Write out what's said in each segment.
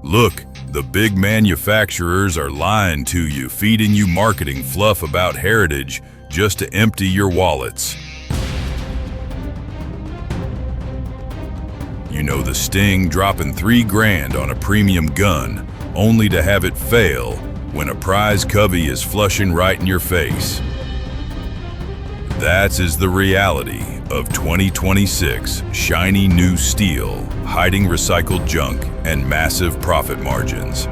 Look, the big manufacturers are lying to you, feeding you marketing fluff about heritage just to empty your wallets. You know the sting, dropping $3 on a premium gun, only to have it fail when a prize covey is flushing right in your face. That is the reality of 2026 shiny new steel, hiding recycled junk and massive profit margins.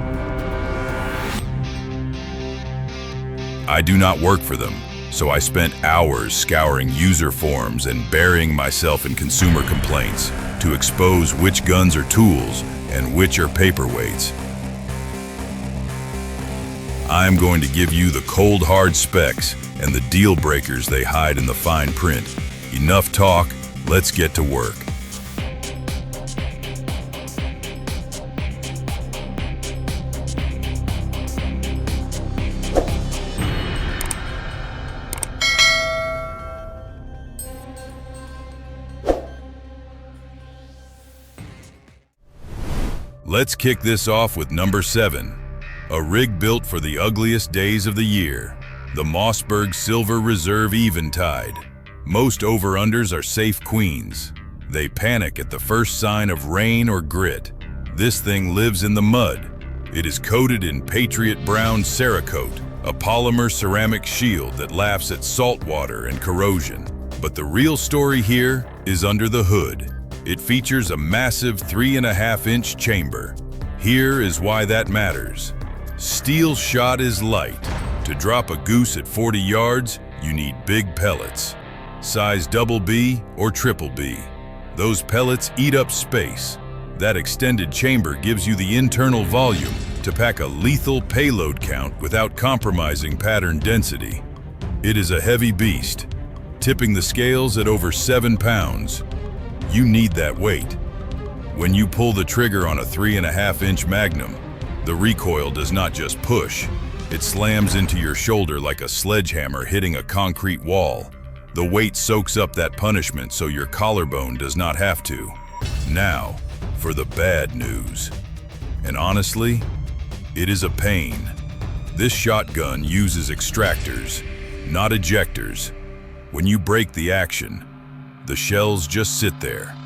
I do not work for them, so I spent hours scouring user forums and burying myself in consumer complaints to expose which guns are tools and which are paperweights. I'm going to give you the cold hard specs and the deal breakers they hide in the fine print. Enough talk, let's get to work. Let's kick this off with number 7, a rig built for the ugliest days of the year, the Mossberg Silver Reserve Eventide. Most over-unders are safe queens. They panic at the first sign of rain or grit. This thing lives in the mud. It is coated in Patriot Brown Cerakote, a polymer ceramic shield that laughs at salt water and corrosion. But the real story here is under the hood. It features a massive 3.5-inch chamber. Here is why that matters. Steel shot is light. To drop a goose at 40 yards, you need big pellets. Size BB or BBB. Those pellets eat up space. That extended chamber gives you the internal volume to pack a lethal payload count without compromising pattern density. It is a heavy beast, tipping the scales at over 7 pounds. You need that weight. When you pull the trigger on a 3.5-inch magnum, the recoil does not just push, it slams into your shoulder like a sledgehammer hitting a concrete wall. The weight soaks up that punishment so your collarbone does not have to. Now, for the bad news. And honestly, it is a pain. This shotgun uses extractors, not ejectors. When you break the action, the shells just sit there.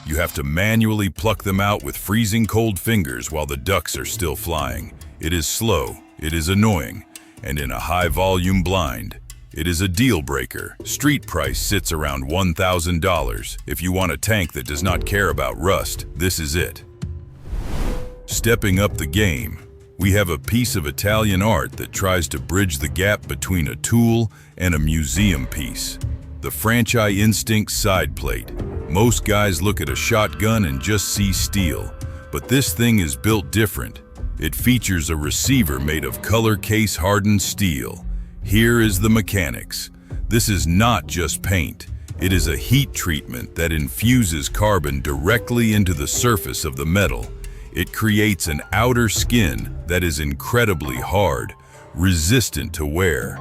You have to manually pluck them out with freezing cold fingers while the ducks are still flying. It is slow, it is annoying, and in a high-volume blind, it is a deal breaker. Street price sits around $1,000. If you want a tank that does not care about rust, this is it. Stepping up the game, we have a piece of Italian art that tries to bridge the gap between a tool and a museum piece. The Franchi Instinct Sideplate. Most guys look at a shotgun and just see steel, but this thing is built different. It features a receiver made of color case hardened steel. Here is the mechanics. This is not just paint. It is a heat treatment that infuses carbon directly into the surface of the metal. It creates an outer skin that is incredibly hard, resistant to wear,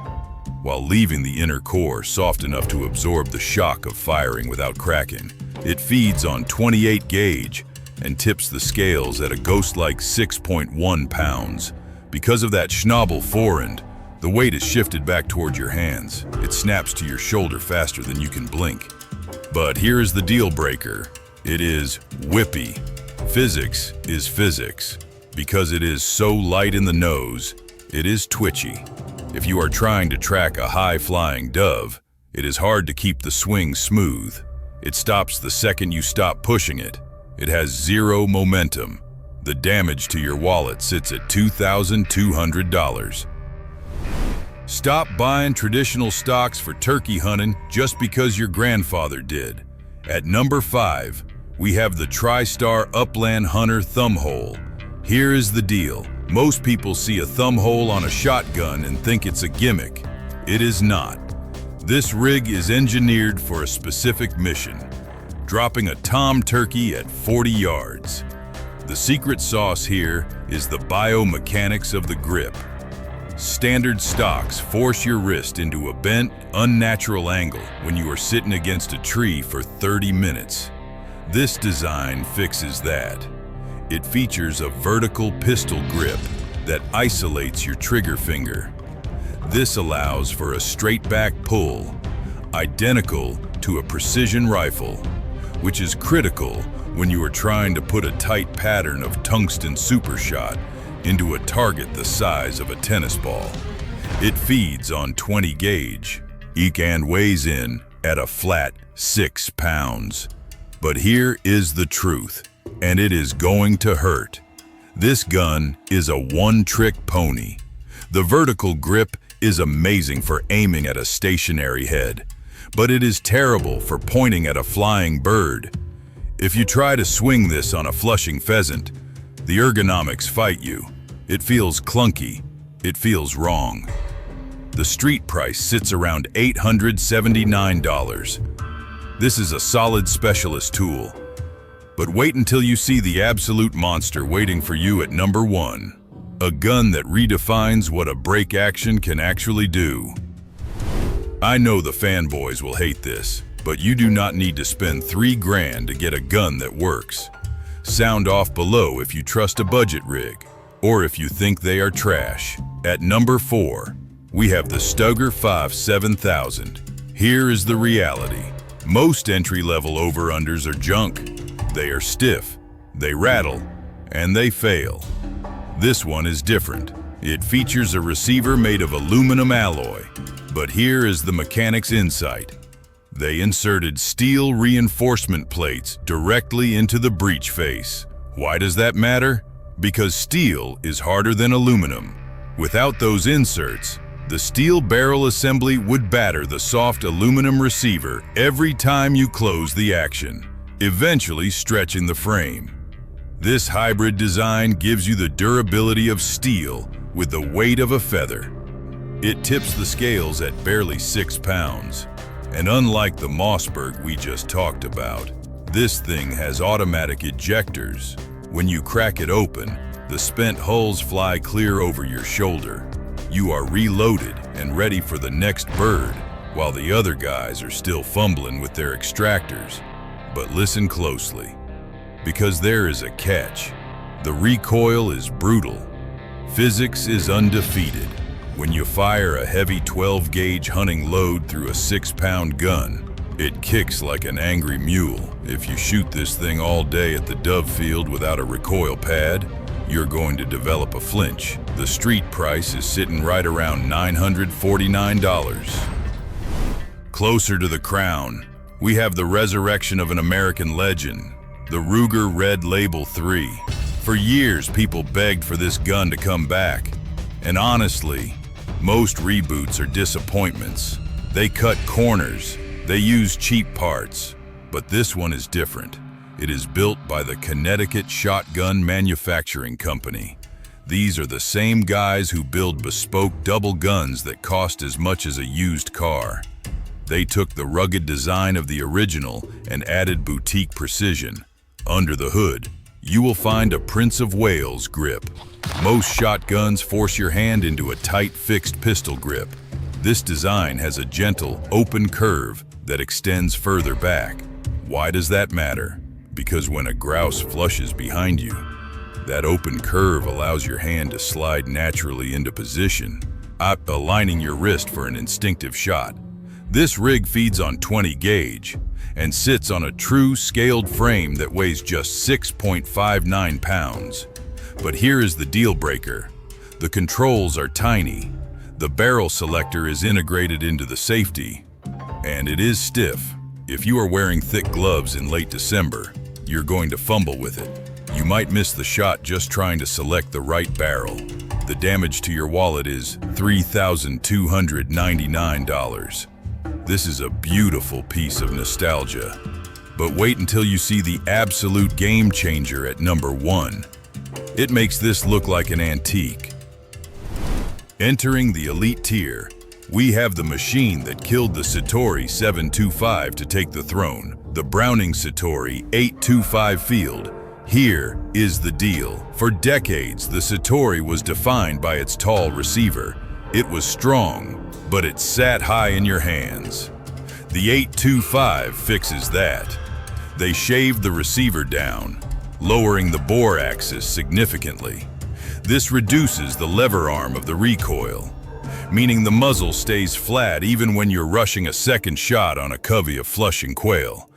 while leaving the inner core soft enough to absorb the shock of firing without cracking. It feeds on 28 gauge and tips the scales at a ghost-like 6.1 pounds. Because of that schnabel forend, the weight is shifted back toward your hands. It snaps to your shoulder faster than you can blink. But here is the deal breaker. It is whippy. Physics is physics. Because it is so light in the nose, it is twitchy. If you are trying to track a high-flying dove, it is hard to keep the swing smooth. It stops the second you stop pushing it. It has zero momentum. The damage to your wallet sits at $2,200. Stop buying traditional stocks for turkey hunting just because your grandfather did. At number 5, we have the TriStar Upland Hunter Thumbhole. Here is the deal. Most people see a thumbhole on a shotgun and think it's a gimmick. It is not. This rig is engineered for a specific mission, dropping a tom turkey at 40 yards. The secret sauce here is the biomechanics of the grip. Standard stocks force your wrist into a bent, unnatural angle when you are sitting against a tree for 30 minutes. This design fixes that. It features a vertical pistol grip that isolates your trigger finger. This allows for a straight-back pull, identical to a precision rifle, which is critical when you are trying to put a tight pattern of tungsten super shot into a target the size of a tennis ball. It feeds on 20 gauge, and weighs in at a flat 6 pounds. But here is the truth, and it is going to hurt. This gun is a one-trick pony. The vertical grip is amazing for aiming at a stationary head, but it is terrible for pointing at a flying bird. If you try to swing this on a flushing pheasant, the ergonomics fight you. It feels clunky. It feels wrong. The street price sits around $879. This is a solid specialist tool. But wait until you see the absolute monster waiting for you at number 1. A gun that redefines what a break action can actually do. I know the fanboys will hate this, but you do not need to spend $3 grand to get a gun that works. Sound off below if you trust a budget rig, or if you think they are trash. At number 4, we have the Stoeger 7000. Here is the reality. Most entry-level over-unders are junk. They are stiff, they rattle, and they fail. This one is different. It features a receiver made of aluminum alloy, but here is the mechanic's insight. They inserted steel reinforcement plates directly into the breech face. Why does that matter? Because steel is harder than aluminum. Without those inserts, the steel barrel assembly would batter the soft aluminum receiver every time you close the action, eventually stretching the frame. This hybrid design gives you the durability of steel with the weight of a feather. It tips the scales at barely 6 pounds. And unlike the Mossberg we just talked about, this thing has automatic ejectors. When you crack it open, the spent hulls fly clear over your shoulder. You are reloaded and ready for the next bird, while the other guys are still fumbling with their extractors. But listen closely, because there is a catch. The recoil is brutal. Physics is undefeated. When you fire a heavy 12-gauge hunting load through a 6-pound gun, it kicks like an angry mule. If you shoot this thing all day at the dove field without a recoil pad, you're going to develop a flinch. The street price is sitting right around $949. Closer to the crown, we have the resurrection of an American legend, the Ruger Red Label 3. For years, people begged for this gun to come back. And honestly, most reboots are disappointments. They cut corners, they use cheap parts. But this one is different. It is built by the Connecticut Shotgun Manufacturing Company. These are the same guys who build bespoke double guns that cost as much as a used car. They took the rugged design of the original and added boutique precision. Under the hood, you will find a Prince of Wales grip. Most shotguns force your hand into a tight, fixed pistol grip. This design has a gentle, open curve that extends further back. Why does that matter? Because when a grouse flushes behind you, that open curve allows your hand to slide naturally into position, aligning your wrist for an instinctive shot. This rig feeds on 20 gauge and sits on a true scaled frame that weighs just 6.59 pounds. But here is the deal breaker. The controls are tiny. The barrel selector is integrated into the safety, and it is stiff. If you are wearing thick gloves in late December, you're going to fumble with it. You might miss the shot just trying to select the right barrel. The damage to your wallet is $3,299. This is a beautiful piece of nostalgia. But wait until you see the absolute game changer at number 1. It makes this look like an antique. Entering the elite tier, we have the machine that killed the Citori 725 to take the throne, the Browning Citori 825 Field. Here is the deal. For decades, the Citori was defined by its tall receiver. It was strong, but it sat high in your hands. The 825 fixes that. They shaved the receiver down. lowering the bore axis significantly. This reduces the lever arm of the recoil, meaning the muzzle stays flat even when you're rushing a second shot on a covey of flushing quail.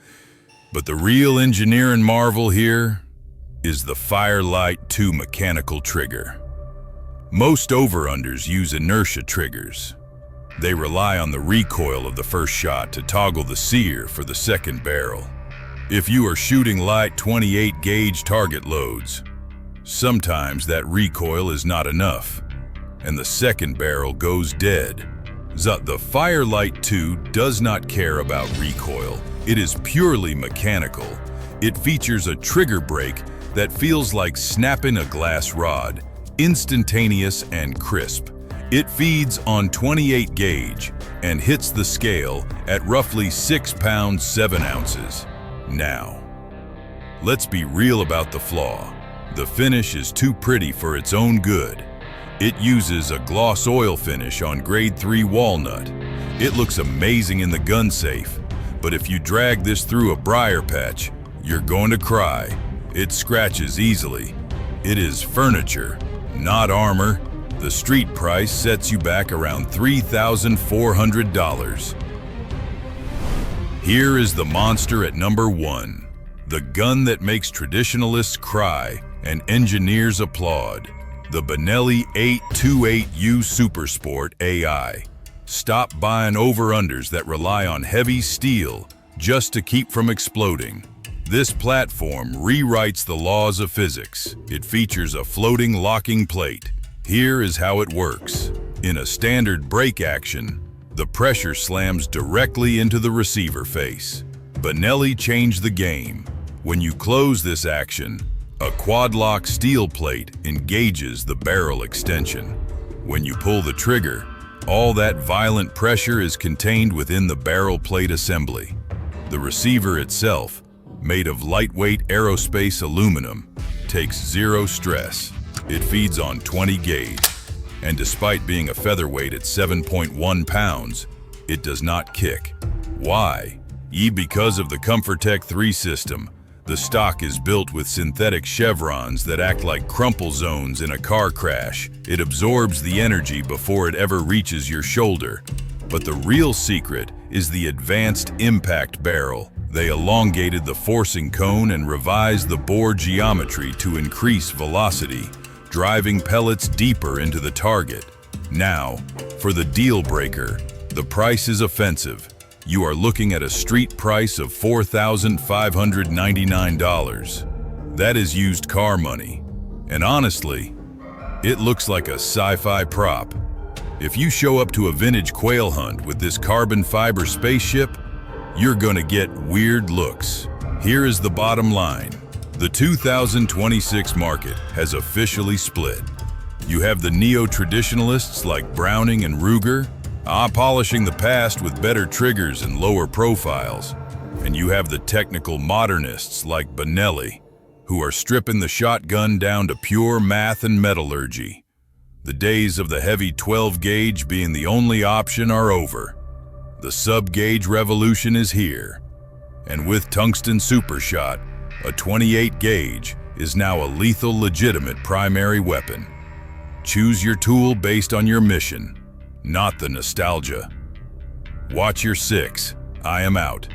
But the real engineering marvel here is the Firelight 2 mechanical trigger. Most over-unders use inertia triggers. They rely on the recoil of the first shot to toggle the sear for the second barrel. If you are shooting light 28 gauge target loads, sometimes that recoil is not enough, and the second barrel goes dead. The Firelight 2 does not care about recoil. It is purely mechanical. It features a trigger brake that feels like snapping a glass rod, instantaneous and crisp. It feeds on 28 gauge and hits the scale at roughly 6 pounds 7 ounces. Now, let's be real about the flaw. The finish is too pretty for its own good. It uses a gloss oil finish on grade 3 walnut. It looks amazing in the gun safe, but if you drag this through a briar patch, you're going to cry. It scratches easily. It is furniture, not armor. The street price sets you back around $3,400. Here is the monster at number 1, the gun that makes traditionalists cry and engineers applaud, the Benelli 828U SuperSport AI. Stop buying over-unders that rely on heavy steel just to keep from exploding. This platform rewrites the laws of physics. It features a floating locking plate. Here is how it works. In a standard break action, the pressure slams directly into the receiver face. Benelli changed the game. When you close this action, a quad-lock steel plate engages the barrel extension. When you pull the trigger, all that violent pressure is contained within the barrel plate assembly. The receiver itself, made of lightweight aerospace aluminum, takes zero stress. It feeds on 20 gauge, and despite being a featherweight at 7.1 pounds, it does not kick. Why? Because of the Comfortech 3 system. The stock is built with synthetic chevrons that act like crumple zones in a car crash. It absorbs the energy before it ever reaches your shoulder. But the real secret is the advanced impact barrel. They elongated the forcing cone and revised the bore geometry to increase velocity, driving pellets deeper into the target. Now, for the deal breaker, the price is offensive. You are looking at a street price of $4,599. That is used car money. And honestly, it looks like a sci-fi prop. If you show up to a vintage quail hunt with this carbon fiber spaceship, you're gonna get weird looks. Here is the bottom line. The 2026 market has officially split. You have the neo-traditionalists like Browning and Ruger, polishing the past with better triggers and lower profiles. And you have the technical modernists like Benelli, who are stripping the shotgun down to pure math and metallurgy. The days of the heavy 12 gauge being the only option are over. The sub-gauge revolution is here. And with tungsten supershot, a 28 gauge is now a lethal legitimate primary weapon. Choose your tool based on your mission, not the nostalgia. Watch your 6. I am out.